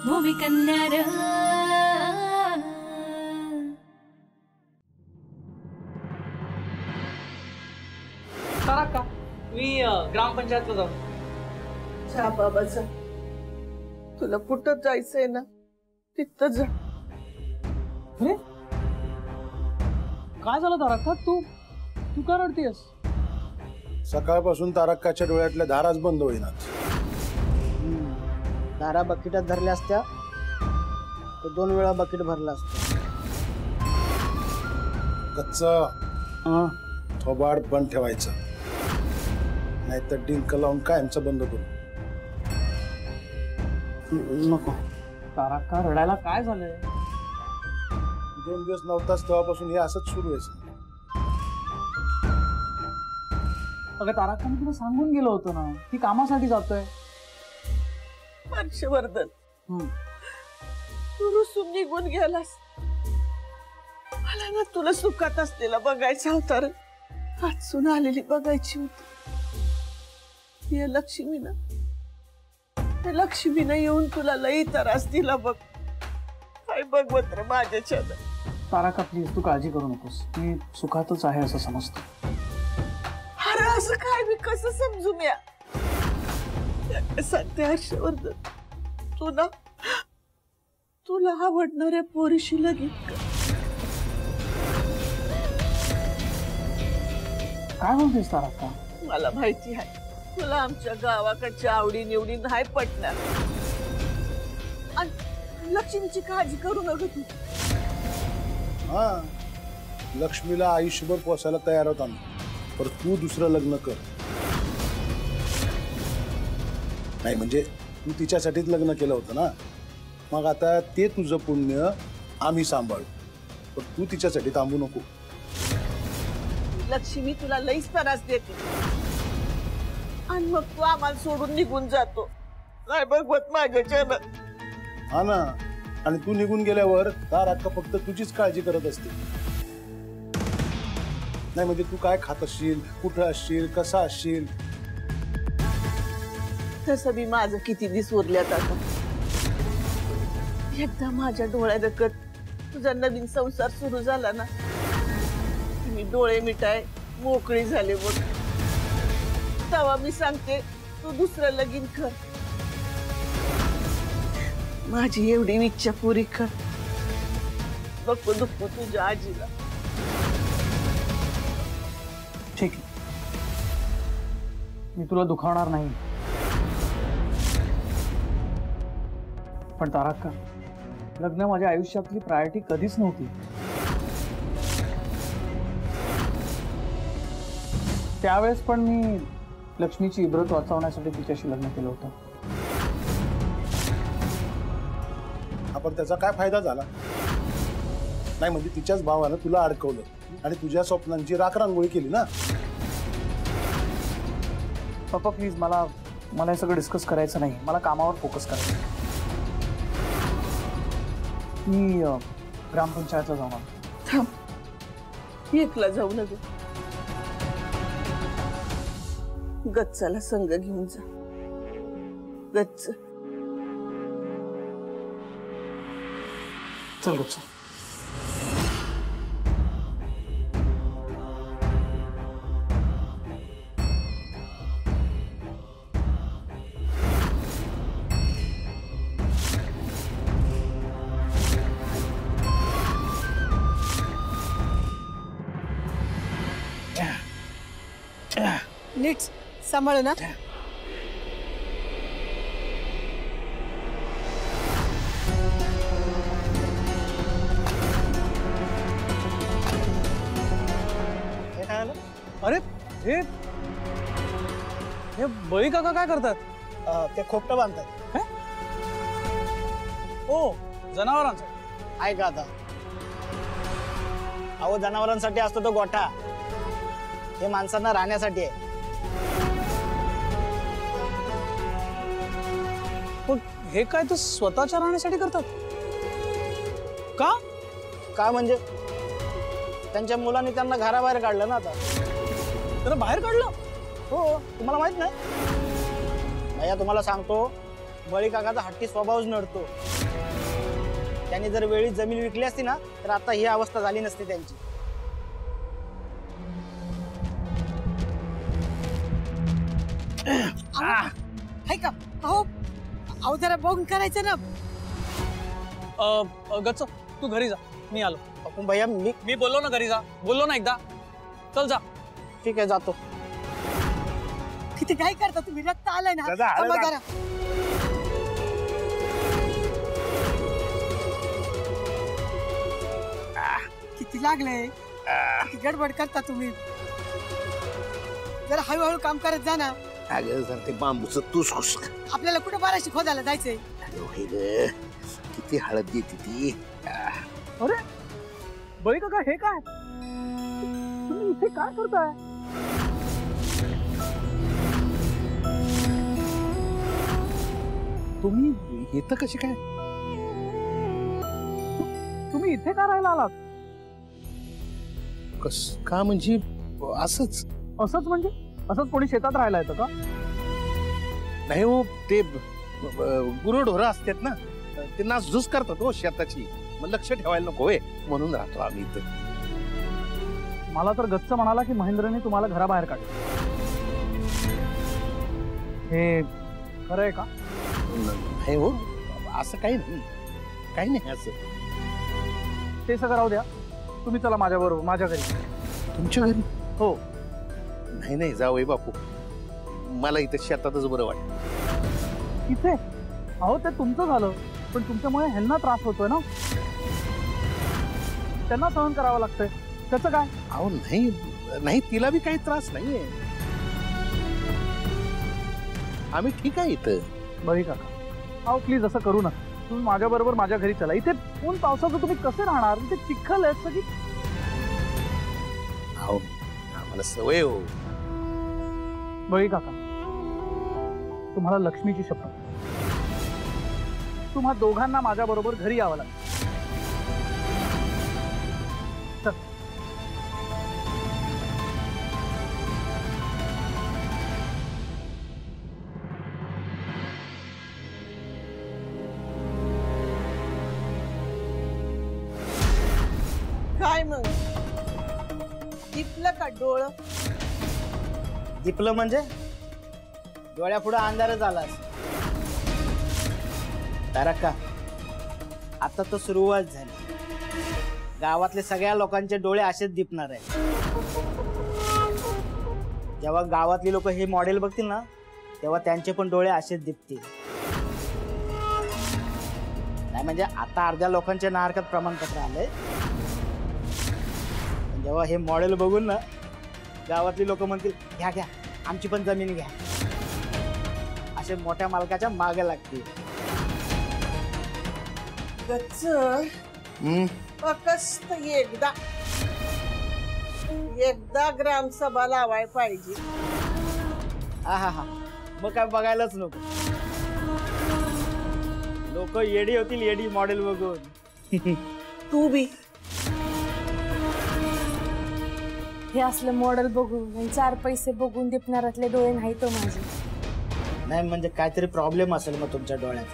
भूमिकन्या रे. का मी ग्रामपंचायतला जाऊ. जा बाबा जा, तुला कुठं जायचंय ना तिथं जा. अरे काय झालं तारक्का, तू तू का रडतीयस? सकाळपासून तारक्काच्या डोळ्यातल्या धाराच बंद होईना. धारा बकेटात धरल्या असत्या तर 2 वेळा बकेट भरला असतं. कच्चा थोबाड पण ठेवायचं, नाहीतर डिंक लावून कायमचं बंद करू. नको. तारक्का रडायला काय झालंय? 2 दिवस नव्हताच तेव्हापासून हे असंच सुरू आहे. अगं तारक्का, मी तुला सांगून गेलो होतो ना की कामासाठी जातोय. हर्षवर्धन, तू रुसून निघून गेलास. मला ना तुला सुखात असलेला बघायचा होता रे. वाचून आलेली बघायची होती. या लक्ष्मीनं येऊन तुला लई त्रास दिला बघ. काय बघवत रे माझ्याच्या. तारक्का प्लीज, तू काळजी करू नकोस. मी सुखातच आहे असं समजतो. अरे असं काय, मी कसं समजून या सांगते हर्षवर्धन, तुला आवडणाऱ्या पोरीशी लगीन कर. काय म्हणतेस तारक्का? मला माहिती आहे तुला आमच्या गावाकडच्या आवडी निवडी नाही पटणार. लक्ष्मीची काळजी करू नका तू. हा, लक्ष्मीला आयुष्यभर पोसायला तयार होता मी, पर तू दुसरं लग्न कर. नाही म्हणजे तू तिच्यासाठीच लग्न केलं होतं ना, मग आता ते तुझं पुण्य आम्ही सांभाळू, पण तू तिच्यासाठी थांबू नको. लक्ष्मी तुला लईच त्रास देते आणि मग तू आम्हाला सोडून निघून जातो. काय बघवत माझ्याच्या. हा ना, आणि तू निघून गेल्यावर तारक्का फक्त तुझीच काळजी करत असते. नाही म्हणजे तू काय खात असशील, कुठं असशील, कसा असशील. तसं बी माझं किती दिवस उरल्यात आता. एकदा माझ्या डोळ्यादकत तुझा नवीन संसार सुरू झाला ना, मी डोळे मिटाय मोकळी झाले बघ. तेव्हा मी सांगते तू दुसरं लगीन कर. माझी एवढी इच्छा पुरी कर. नको दुःख तुझ्या आजीला. ठीक आहे, मी तुला दुखावणार नाही. पण तारक्का, लग्न माझ्या आयुष्यातली प्रायोरिटी कधीच नव्हती. त्यावेळेस पण मी लक्ष्मीची इब्रत वाचवण्यासाठी तिच्याशी लग्न केलं होतं. आपण त्याचा काय फायदा झाला? नाही म्हणजे तिच्याच भावानं तुला अडकवलं आणि तुझ्या स्वप्नांची राखरांगोळी केली ना. पप्पा प्लीज, मला हे सगळं डिस्कस करायचं नाही. मला कामावर फोकस करायचं. मी ग्रामपंचायतला जाणार. थांब, एकला जाऊ नये. गच्चाला संग घेऊन जा. गच्च चल गच्चा. नीट सांभाळ ना. अरे हे बळी काका काय करतात? ते खोपटं बांधतात. हो, जनावरांचं. ऐका आता, अहो जनावरांसाठी असतो तो गोठा, हे माणसांना राहण्यासाठी आहे. पण हे काय तर स्वतःच्या राहण्यासाठी करतात का? का म्हणजे त्यांच्या मुलांनी त्यांना घराबाहेर काढलं ना. आता त्याला बाहेर काढलं? हो, तुम्हाला माहित नाही भैया? तुम्हाला सांगतो, बळी काकाचा हट्टी स्वभावच नडतो. त्यांनी जर वेळी जमीन विकली असती ना तर आता ही अवस्था झाली नसती त्यांची. हाय का अहो अहो जरा बघून करायचं ना. गच्च तू घरी जा, मी आलो. आपण भैया मी बोललो ना घरी जा, बोललो ना एकदा. चल जा. ठीक आहे जातो. किती काय करता तुम्ही, रक्त आलंय ना. दादा, आलं थांबा ना. जरा. किती लागलंय, किती गडबड करता तुम्ही. जरा हळूहळू काम करत जा ना. अगं जर ते बांबूचं तूच खुश. आपल्याला कुठे बाराशी खोदायला जायचंय. किती हळद देते ती. अरे बळी काका, हे काय तुम्ही इथे काय करताय? तुम्ही इथं कशी काय? तुम्ही इथे का राहायला आलात? कस का म्हणजे असंच असंच म्हणजे असंच कोणी शेतात राहायला येतं का? नाही हो, ते गुरंढोरं असतात ना, ते नासधूस करतात हो शेताची. मग लक्ष ठेवायला नको होय, म्हणून राहतो आम्ही इथं. मला तर गच्च म्हणाला की महेंद्रने तुम्हाला घराबाहेर काढलं. हे खरं आहे का? नाही हो, असं काही नाही, काही नाही असं. ते सगळं राहू द्या, तुम्ही चला माझ्या बरोबर माझ्या घरी. तुमच्या घरी? हो. नाही नाही जावई बापू, मला इथं शेतातच बरं वाटतं. इथे अहो ते तुमचं झालं, पण तुमच्यामुळे ह्यांना त्रास होतोय ना, त्यांना सहन करावं लागतंय. त्याचं काय? अहो नाही नाही, तिला बी काही त्रास नाहीये, आम्ही ठीक आहे इथं. बळी काका अहो प्लीज असं करू नका. तुम्ही माझ्या बरोबर माझ्या घरी चला. इथे ऊन पावसाचं तुम्ही कसे राहणार? इथे चिखल आहे सगळी. अहो आम्हाला सवय हो. बळी काका तुम्हाला लक्ष्मीची शपथ, तुम्हा दोघांना माझ्या बरोबर घरी यावं लागेल. चल. काय मग दिपलं का डोळं? दिपलं म्हणजे डोळ्यापुढे अंधारच आलास. तारका आता तर सुरुवात झाली. गावातले सगळ्या लोकांचे डोळे असेच दिपणार आहे. जेव्हा गावातली लोक हे मॉडेल बघतील ना तेव्हा त्यांचे पण डोळे असेच दिपतील. नाही म्हणजे आता अर्ध्या लोकांचे नाहरकत प्रमाणपत्र आलंय. जेव्हा हे मॉडेल बघून ना गावातली लोक म्हणतील घ्या घ्या आमची पण जमीन घ्या, असे मोठ्या मालकाच्या मागे लागतील. गच्च फक्त एकदा ग्रामसभा लावाय पाहिजे. हा हा हा, मग काय बघायलाच नको. लोक येडी होतील, येडी मॉडेल बघून. तू बी हे असलं मॉडेल बघून आणि 4 पैसे बघून दिपणारातले डोळे नाही तो माझे. नाही म्हणजे काहीतरी प्रॉब्लेम असेल मग तुमच्या डोळ्यात.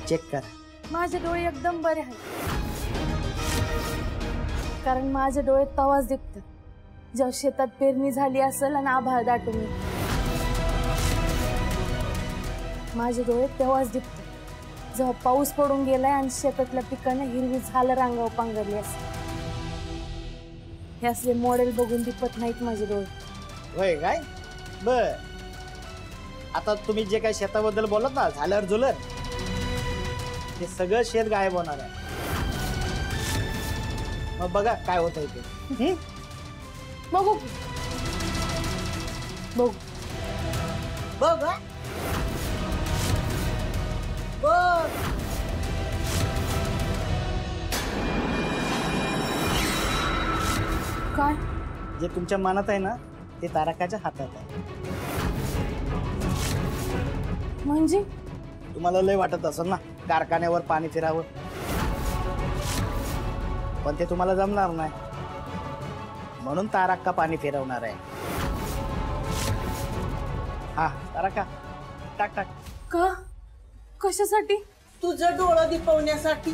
चेक करा. माझे डोळे एकदम बरे आहेत, कारण माझे डोळे तवाच दिपतात जेव्हा शेतात पेरणी झाली असेल आणि आभाळ दाटून येतं. माझे डोळे तेव्हाच दिपतात जेव्हा पाऊस पडून गेलाय आणि शेतातल्या पिकांना हिरवी झालं रांगाव पांघरली असेल. हे असले मॉडेल बघून दिपत नाहीत माझे डोळे. होय काय? बर आता तुम्ही जे काही शेताबद्दल बोलत ना झाल्यावर झुलत, ते सगळं शेत गायब होणार आहे. मग बघा काय होत आहे ते. बघू बघू बघ हा. बघ काय? जे तुमच्या मनात आहे ना ते तारकाच्या हातात आहे. म्हणजे तुम्हाला लय वाटत असेल ना कारखान्यावर पाणी फिरावं, पण ते तुम्हाला जमणार नाही. म्हणून तारका पाणी फिरवणार आहे. हा तारका टाक टाक. का कशासाठी? तुझं डोळं दिपवण्यासाठी.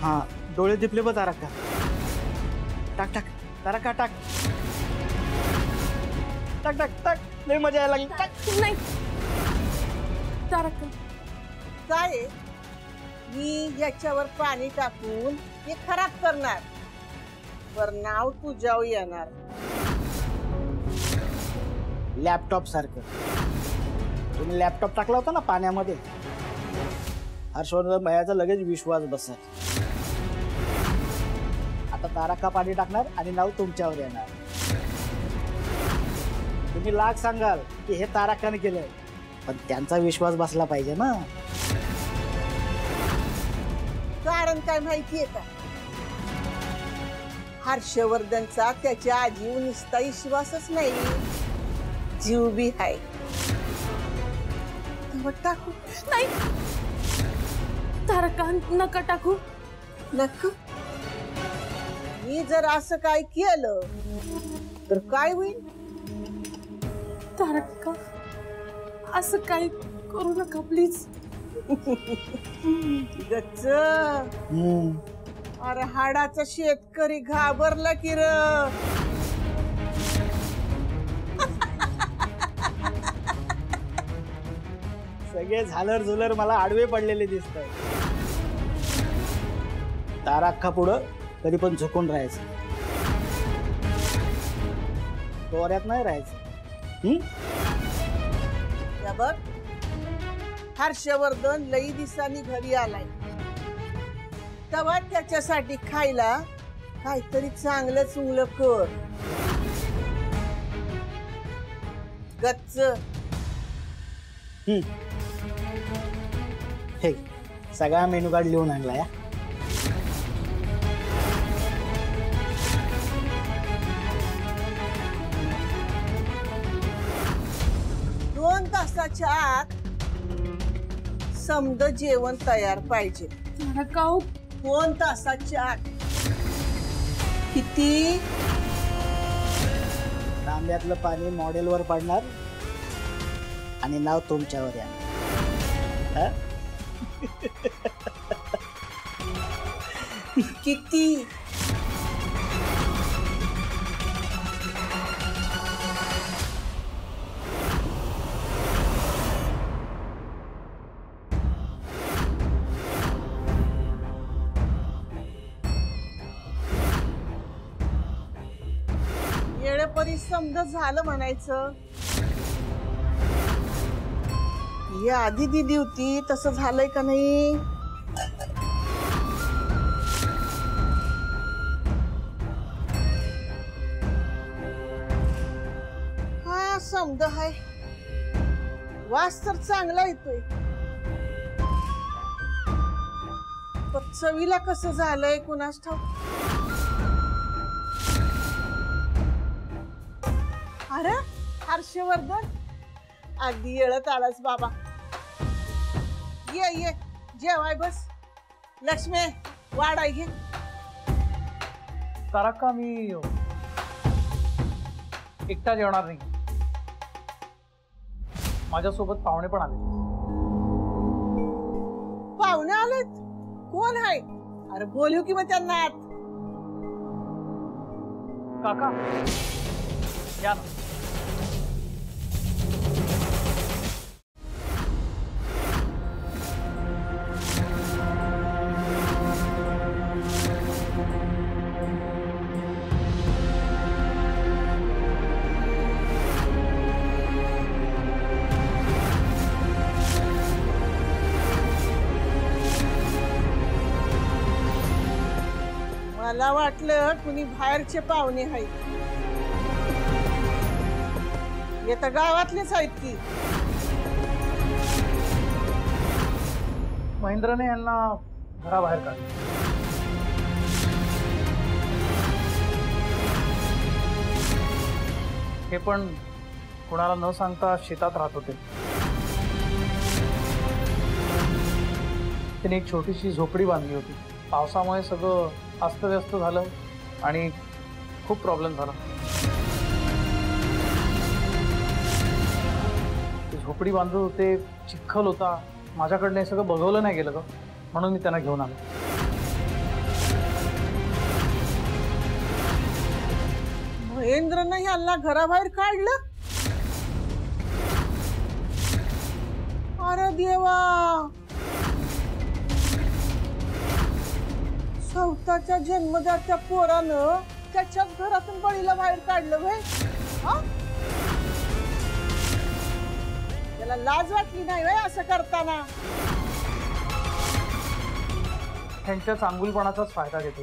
हा डोळे दिपले बघ तारका. टाक टाक तारका टाक. टाक टाक टाक. लय मजा यायला लागली. टाक. नाही तारका, काय आहे? मी याच्यावर पाणी टाकून हे खराब करणार, बर नाव तुझ्यावर येणार. लॅपटॉप सारखं तुम्ही लॅपटॉप टाकला होता ना पाण्यामध्ये, हर्षवर्धन भैयाचा लगेच विश्वास बसत. आता तारका पाणी टाकणार आणि नाव तुमच्यावर येणार. तुम्ही लाख सांगाल की हे तारकाने केलंय, पण त्यांचा विश्वास बसला पाहिजे ना. कारण काय माहितीये का? हर्षवर्धनचा त्याच्या आजीवर नुसता विश्वासच नाही, जीव बी आहे. टाकू? नाही तारका, नका टाकू. नक्की मी जर असं काय केलं तर काय होईल? तारका, असं काही करू नका प्लीज. गच्च, अरे हाडाचा शेतकरी घाबरला की र. सगळे झालर झुलर मला आडवे पडलेले दिसत. तारका पुढं कधी पण झुकून राहायचं, दोऱ्यात नाही राहायचं. या बघ, हर्षवर्धन लई दिवसांनी घरी आलाय, तेव्हा त्याच्यासाठी खायला काहीतरी चांगलं चुंगलं कर. गच्च. हे सगळा मेनू कार्ड लिहून आणला या. दोन तासाच्या आत समद जेवण तयार पाहिजे. तारका, 2 तासाच्या आत. किती? तांब्यातलं पाणी मॉडेलवर पडणार आणि नाव तुमच्यावर येणार. किती? येळेपरी समजा झालं म्हणायचं. या आधी दिली होती तसं झालंय का नाही? हा समजा हाय, वास तर चांगला येतोय, पण चवीला कसं झालंय कुणास ठाऊक. अरे हर्षवर्धन, अगदी येळत आलास बाबा. ये ये जेवाय बस. लक्ष्मी वाढाय घे. तारका, मी एकटा जेवणार नाही, माझ्यासोबत पाहुणे पण आले. पाहुणे आलेत? कोण आहे? अरे बोलू की मग त्यांना आत. काका या ना. मला वाटलं कुणी बाहेरचे पाहुणे आहेत. येता गावातलेच आहेत की. महेंद्रने यांना घराबाहेर काढले. हे पण कुणाला न सांगता शेतात राहत होते. त्यांनी एक छोटीशी झोपडी बांधली होती. पावसामुळे सगळं अस्तव्यस्त झालं आणि खूप प्रॉब्लेम झाला. झोपडी बांधत होते, चिखल होता, माझ्याकडनं हे सगळं बघवलं नाही गेलं ग, म्हणून मी त्यांना घेऊन आलो. महेंद्रनं ह्याला घराबाहेर काढलं. अरे देवा, स्वतःच्या जन्मदात्या पोरानं त्याच्याच घरातून बळीला बाहेर काढलं व्हय? त्याला लाज वाटली नाही व्हय असं करताना? त्यांच्या चांगुलपणाचाच फायदा घेतो.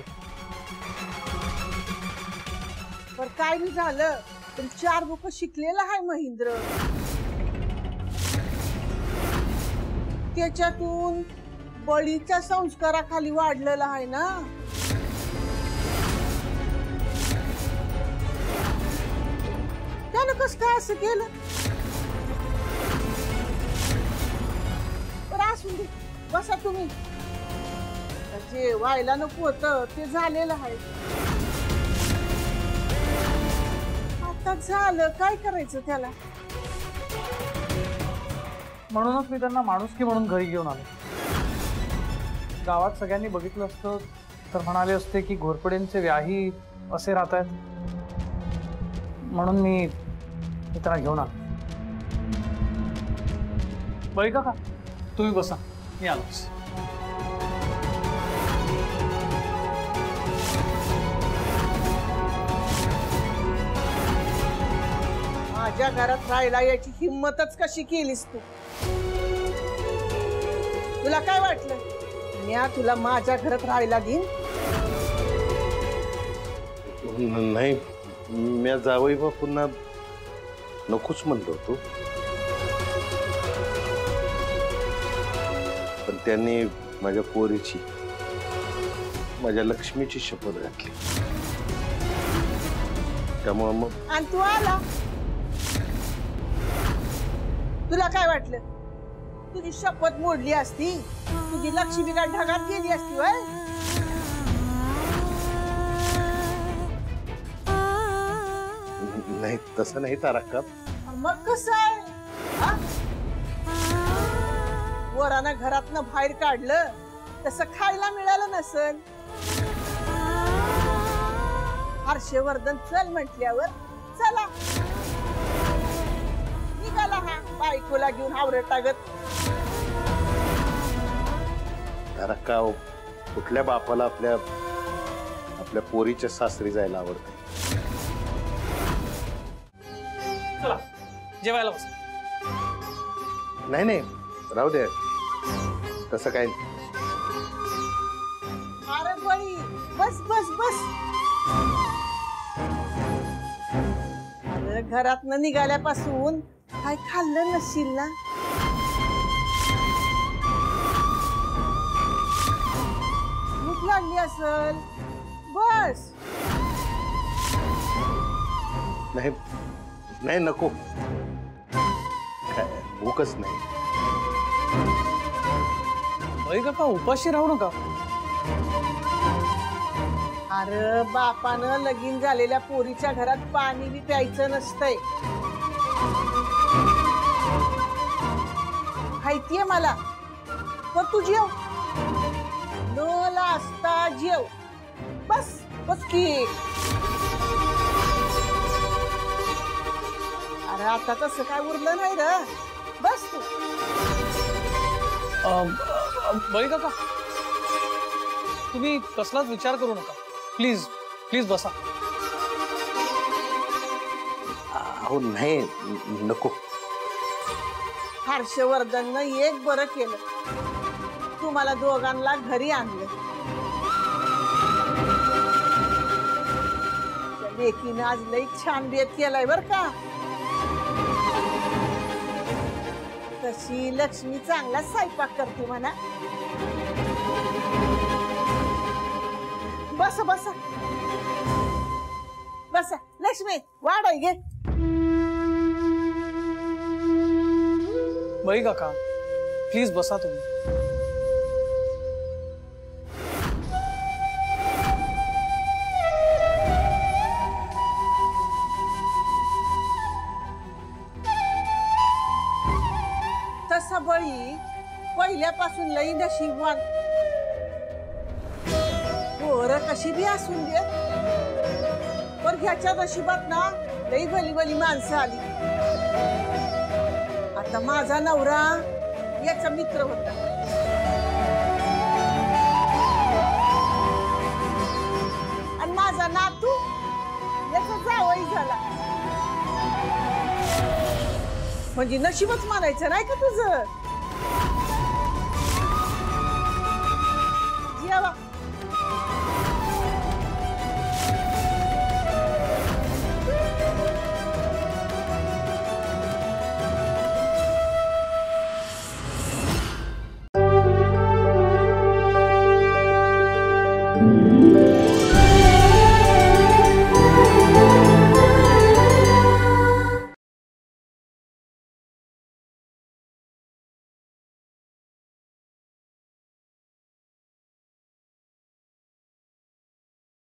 पण काय बी झालं पण 4 बुक शिकलेला आहे महेंद्र. त्याच्यातून बळीच्या संस्काराखाली वाढलेला आहे ना. त्यानं कस काय असं केलं? पण असू दे, बसा तुम्ही. जे व्हायला नको होतं ते झालेलं आहे. आता झालं, काय करायचं त्याला? म्हणूनच मी त्यांना माणुसकी म्हणून घरी घेऊन आलो. गावात सगळ्यांनी बघितलं असतं तर म्हणाले असते की घोरपडेंचे व्याही असे राहत आहेत, म्हणून मी त्यांना घेऊन आलो. बळी काका, तुम्ही बसा, मी आलोच. माझ्या घरात राहायला याची हिम्मतच कशी केलीस तू? तुला काय वाटलं मी तुला माझ्या घरात राहायला देईन? नाही, मी जावई बापूंना नकोच म्हणलो होतो, पण त्यांनी माझ्या पोरीची, माझ्या लक्ष्मीची शपथ घातली. त्यामुळे मग. आणि तू आला. तुला काय वाटलं तुझी शपथ मोडली असती, तुझी लक्ष्मी काय ढगात गेली असती व्हय? नाही, तसं नाही तारका. मग कसं आहे? वरानं घरातनं बाहेर काढलं तसं खायला मिळालं नसल. हर्षवर्धन चल म्हटल्यावर चला निघाला हा बायकोला घेऊन हावरं टाकत. तारका, कुठल्या बापाला आपल्या आपल्या पोरीच्या सासरी जायला आवडते? चला जेवायला बस. नाही नाही, राहू दे, तसं काय नाही. अरे बळी, बस बस बस. अरे घरातनं निघाल्यापासून काय खाल्लं नशील ना? भूक लागली असल, बस. नाही नाही, नको, काय भूकच नाही. बळी काका, उपाशी राहू नका. अरे बापानं लगीन झालेल्या पोरीच्या घरात पाणी बी प्यायचं नसतंय, माहितीये मला. पण तू जेव, न लाजता जेव. बस बस की. अरे आता तसं काय उरलं नाही र, बस तू. बळी काका, तुम्ही कसलाच विचार करू नका, प्लीज प्लीज बसा. अहो नाही, नको. हर्षवर्धननं एक बरं केलं, तुम्हाला दोघांना घरी आणलं. लेकीनं आज लई छान बेत केलाय बर का. तशी लक्ष्मी चांगला स्वयंपाक करते म्हणा. बस बस बस, लक्ष्मी वाढाय घे. बळी काका, प्लीज बसा तुम्ही. तसा बळी पहिल्यापासून लई नशीबवान. पोरं कशी बी असून दे, पण ह्याच्या नशिबात ना लई भली भली माणसं आली. आता माझा नवरा याचा मित्र होता. आणि माझा नातू याचा जावई झाला. म्हणजे नशीबच मानायचं नाही का तुझं? जेवा